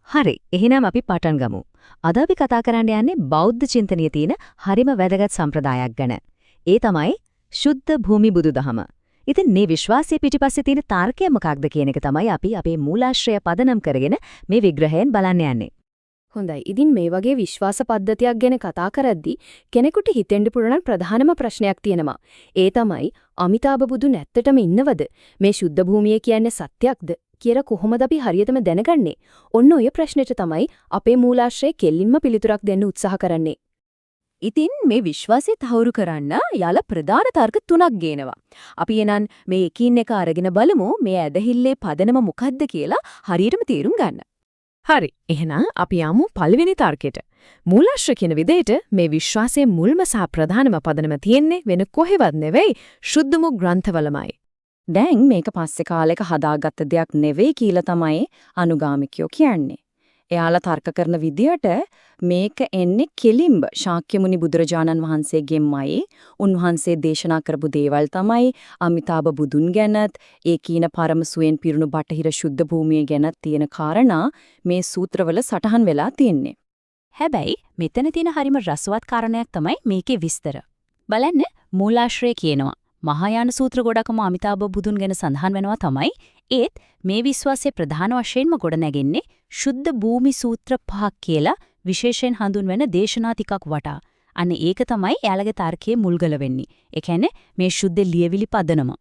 හරි. එහෙනම් අපි පටන් ගමු. අද අපි කතා කරන්න යන්නේ බෞද්ධ චින්තනයේ තියෙන හරිම වැදගත් සම්ප්‍රදායක් ගැන. ඒ තමයි ශුද්ධ භූමි බුදුදහම. ඉතින් මේ විශ්වාසයේ පිටිපස්සේ තියෙන තාර්කය මොකක්ද කියන එක තමයි අපි අපේ මූලාශ්‍රය පදනම් කරගෙන මේ විග්‍රහයෙන් බලන්න යන්නේ. හොඳයි. ඉතින් මේ වගේ විශ්වාස පද්ධතියක් ගැන කතා කරද්දී කෙනෙකුට හිතෙන්න පුළුවන් ප්‍රධානම ප්‍රශ්නයක් තියෙනවා. ඒ තමයි අමිතාභ බුදුන් ඇත්තටම ඉන්නවද? මේ ශුද්ධ භූමිය කියන්නේ සත්‍යක්ද කියලා කොහොමද අපි හරියටම දැනගන්නේ? ඔන්න ඔය ප්‍රශ්නෙට තමයි අපේ මූලාශ්‍රයේ කෙලින්ම පිළිතුරක් දෙන්න උත්සාහ කරන්නේ. ඉතින් මේ විශ්වාසය තහවුරු කරන්න යාලා ප්‍රධාන තර්ක තුනක් ගේනවා. අපි එනන් මේ එකින් එක අරගෙන බලමු මේ ඇදහිල්ලේ පදනම මොකද්ද කියලා හරියටම තේරුම් ගන්න. හරි. එහෙනම් අපි යමු පළවෙනි තර්කයට. මූලාශ්‍ර කියන විදිහට මේ විශ්වාසයේ මුල්ම සහ ප්‍රධානම පදනම තියෙන්නේ වෙන කොහෙවත් නෙවෙයි ශුද්ධමු ග්‍රන්ථවලමයි. දැන් මේක පස්සේ කාලෙක හදාගත්ත දෙයක් නෙවෙයි කියලා තමයි අනුගාමිකයෝ කියන්නේ. එයාලා තර්ක කරන විදියට මේක එන්නේ කෙලින්ම ශාක්‍ය මුනි බුදුරජාණන් වහන්සේගෙන්මයි. උන්වහන්සේ දේශනා කරපු දේවල් තමයි අමිතාභ බුදුන් ගැනත් ඒ කීන පරම සුවෙන් පිරුණු බටහිර ශුද්ධ භූමිය ගැනත් තියෙන කාරණා මේ සූත්‍රවල සටහන් වෙලා තියෙන්නේ. හැබැයි මෙතන තියෙන හරිම රසවත් කාරණයක් තමයි මේකේ විස්තර. බලන්න මූලාශ්‍රය කියනවා මහායාන සූත්‍ර ගොඩකම අමිතාභ බුදුන් ගැන සඳහන් වෙනවා තමයි. ඒත් මේ විශ්වාසයේ ප්‍රධාන වශයෙන්ම ගොඩ නැගෙන්නේ ශුද්ධ භූමි සූත්‍ර 5ක් කියලා විශේෂයෙන් හඳුන්වන දේශනා ටිකක් වටා. අන්න ඒක තමයි එයාලගේ තර්කයේ මුල්ගල වෙන්නේ. ඒ කියන්නේ මේ ශුද්ධ ලියවිලි පදනම.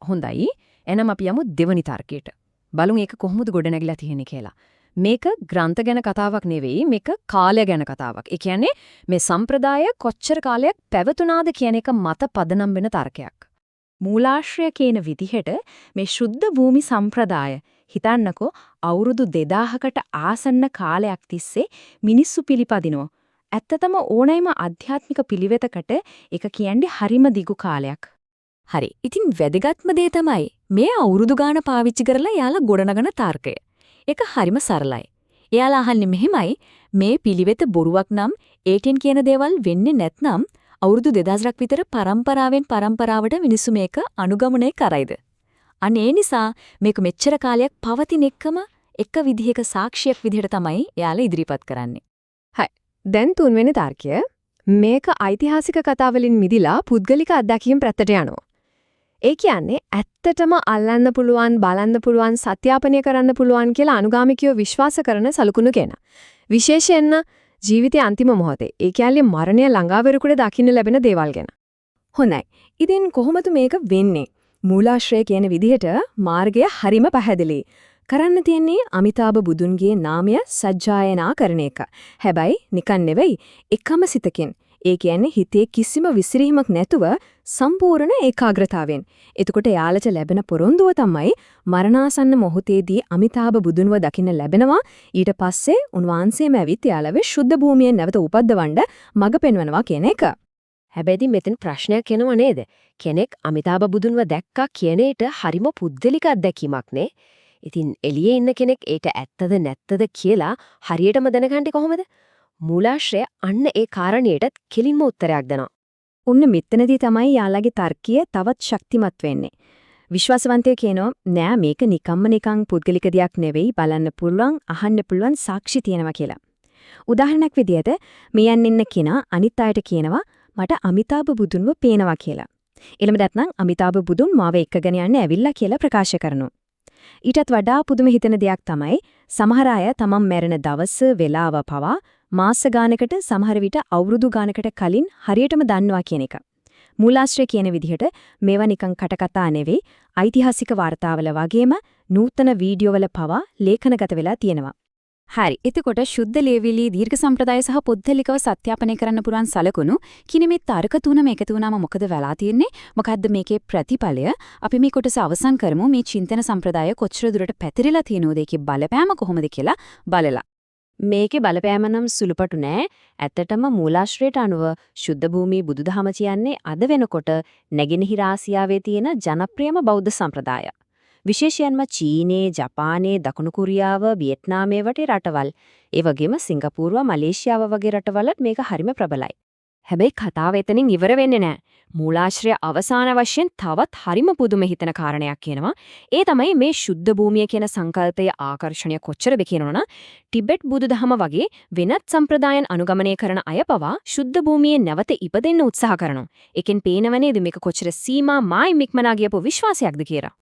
හොඳයි. එහෙනම් අපි යමු දෙවනි තර්කයට. බලමු ඒක කොහොමද ගොඩ නැගිලා තියෙන්නේ කියලා. මේක ග්‍රන්ථ ගැන කතාවක් නෙවෙයි මේක කාලය ගැන කතාවක්. ඒ කියන්නේ මේ සම්ප්‍රදාය කොච්චර කාලයක් පැවතුනාද කියන එක මත පදනම් වෙන තර්කයක්. මූලාශ්‍රය කියන විදිහට මේ ශුද්ධ භූමි සම්ප්‍රදාය හිතන්නකෝ අවුරුදු 2000කට ආසන්න කාලයක් තිස්සේ මිනිස්සු පිළිපදිනවා. ඇත්තටම ඕනෑම ආධ්‍යාත්මික පිළිවෙතකට ඒක කියන්නේ හරිම දිගු කාලයක්. හරි. ඉතින් වැදගත්ම දේ තමයි මේ අවුරුදු ගාන පාවිච්චි කරලා යාලා ගොඩනගන තර්කය. ඒක හරිම සරලයි. එයාලා අහන්නේ මෙහෙමයි මේ පිළිවෙත බොරුවක් නම් ඒටෙන් කියන දේවල් වෙන්නේ නැත්නම් අවුරුදු 2000ක් විතර පරම්පරාවෙන් පරම්පරාවට මිනිස්සු මේක අනුගමනය කරයිද? අනේ නිසා මේක මෙච්චර කාලයක් පවතින එකම එක විදිහක සාක්ෂියක් විදිහට තමයි එයාලා ඉදිරිපත් කරන්නේ. හයි. දැන් තුන්වෙනි තර්කය මේක ඓතිහාසික කතාවලින් මිදිලා පුද්ගලික අත්දැකීම් පැත්තට යනවා. ඒ කියන්නේ ඇත්තටම අල්ලන්න පුළුවන් බලන්න පුළුවන් සත්‍යාපනය කරන්න පුළුවන් කියලා අනුගාමිකයෝ විශ්වාස කරන සලකුණු කෙනා. විශේෂයෙන්ම ජීවිතයේ අන්තිම මොහොතේ ඒ කියන්නේ මරණය ළඟා වෙරුකුඩ දකින්න ලැබෙන දේවල් ගැන. හොඳයි. ඉතින් කොහොමද මේක වෙන්නේ? මූලාශ්‍රය කියන විදිහට මාර්ගය හරිම පැහැදිලි. කරන්න තියෙන්නේ අමිතාභ බුදුන්ගේ නාමය සජ්ජායනා කරන එක. හැබැයි නිකන් නෙවෙයි එකම සිතකින්. ඒ කියන්නේ හිතේ කිසිම විසිරීමක් නැතුව සම්පූර්ණ ඒකාග්‍රතාවෙන්. එතකොට යාලට ලැබෙන පොරොන්දුව තමයි මරණාසන්න මොහොතේදී අමිතාභ බුදුන්ව දකින්න ලැබෙනවා. ඊට පස්සේ උන්වහන්සේම ඇවිත් යාලව ශුද්ධ භූමියෙන් නැවත උපද්දවන්න මඟ පෙන්වනවා කියන එක. හැබැයි මෙතන ප්‍රශ්නයක් එනවා නේද? කෙනෙක් අමිතාභ බුදුන්ව දැක්කා කියන එක හරිම පුද්ගලික අත්දැකීමක් නේ. ඉතින් එළියේ ඉන්න කෙනෙක් ඒක ඇත්තද නැත්තද කියලා හරියටම දැනගන්නේ කොහොමද? මූලාශ්‍රය අන්න ඒ කාරණේට කෙලින්ම උත්තරයක් දෙනවා. උන්න මෙතනදී තමයි යාළගේ තර්කය තවත් ශක්තිමත් වෙන්නේ. විශ්වාසවන්තයෝ කියනවා නෑ මේක නිකන් පුද්ගලික දෙයක් නෙවෙයි බලන්න පුළුවන් අහන්න පුළුවන් සාක්ෂි තියෙනවා කියලා. උදාහරණයක් විදිහට මෙයන් ඉන්න කෙනා අනිත් අයට කියනවා මට අමිතාභ බුදුන්ව පේනවා කියලා. ඊළඟට නැත්නම් අමිතාභ බුදුන් මාව එක්කගෙන යන්න ඇවිල්ලා කියලා ප්‍රකාශ කරනවා. ඊටත් වඩා පුදුම හිතෙන දෙයක් තමයි සමහර අය තමන් මැරෙන දවස වේලාව පවා මාස ගානකට සමහර විට අවුරුදු ගානකට කලින් හරියටම දන්නවා කියන එක. මූලාශ්‍රය කියන විදිහට මේවා නිකන් කටකතා නෙවෙයි ඓතිහාසික වාර්තාවල වගේම නූතන වීඩියෝවල පවා ලේඛනගත වෙලා තියෙනවා. හරි. එතකොට ශුද්ධ ලියවිලි දීර්ඝ සම්ප්‍රදාය සහ පොත්දලිකව සත්‍යාපනය කරන්න පුළුවන් සලකුණු කිනි මේ තර්ක තුනම එකතු වුණාම මොකද වෙලා තියෙන්නේ? මොකද්ද මේකේ ප්‍රතිඵලය? අපි මේ කොටස අවසන් කරමු. මේ චින්තන සම්ප්‍රදාය කොච්චර දුරට පැතිරිලා තියෙනවද ඒකේ බලපෑම කොහොමද කියලා බලලා. මේකේ බලපෑම නම් සුළුපටු නෑ. ඇත්තටම මූලාශ්‍රයට අනුව ශුද්ධ භූමි බුදුදහම කියන්නේ අද වෙනකොට නැගෙනහිර ආසියාවේ තියෙන ජනප්‍රියම බෞද්ධ සම්ප්‍රදාය. විශේෂයෙන්ම චීනේ, ජපානයේ, දකුණු කොරියාව, වියට්නාමයේ වගේ රටවල්, ඒ වගේම සිංගප්පූරුව, මලේසියාව වගේ රටවලත් මේක හරිම ප්‍රබලයි. හැබැයි කතාව එතනින් ඉවර වෙන්නේ නැහැ. මූලාශ්‍රය අවසාන වශයෙන් තවත් හරිම පුදුම හිතන කාරණයක් කියනවා. ඒ තමයි මේ ශුද්ධ භූමිය කියන සංකල්පයේ ආකර්ෂණය කොච්චරද කියනවනම් ටිබෙට් බුදුදහම වගේ වෙනත් සම්ප්‍රදායන් අනුගමනය කරන අය පවා ශුද්ධ භූමියේ නැවත ඉපදෙන්න උත්සාහ කරනවා. ඒකෙන් පේනව නේද මේක කොච්චර සීමා මායිම් ඉක්මනා ගියපු විශ්වාසයක්ද කියලා.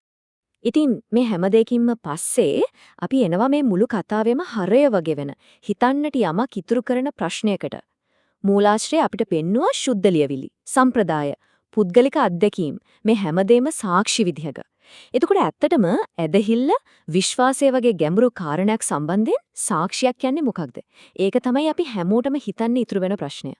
ඉතින් මේ හැම දෙයකින්ම පස්සේ අපි එනවා මේ මුළු කතාවෙම හරය වගේ වෙන හිතන්නට යමක් ඉතුරු කරන ප්‍රශ්නයකට. මූලාශ්‍රය අපිට පෙන්නුවා ශුද්ධ ලියවිලි, සම්ප්‍රදාය, පුද්ගලික අත්දැකීම් මේ හැමදේම සාක්ෂි විදිහක. එතකොට ඇත්තටම ඇදහිල්ල විශ්වාසය වගේ ගැඹුරු කාරණයක් සම්බන්ධයෙන් සාක්ෂියක් කියන්නේ මොකක්ද? ඒක තමයි අපි හැමෝටම හිතන්න ඉතුරු වෙන ප්‍රශ්නය.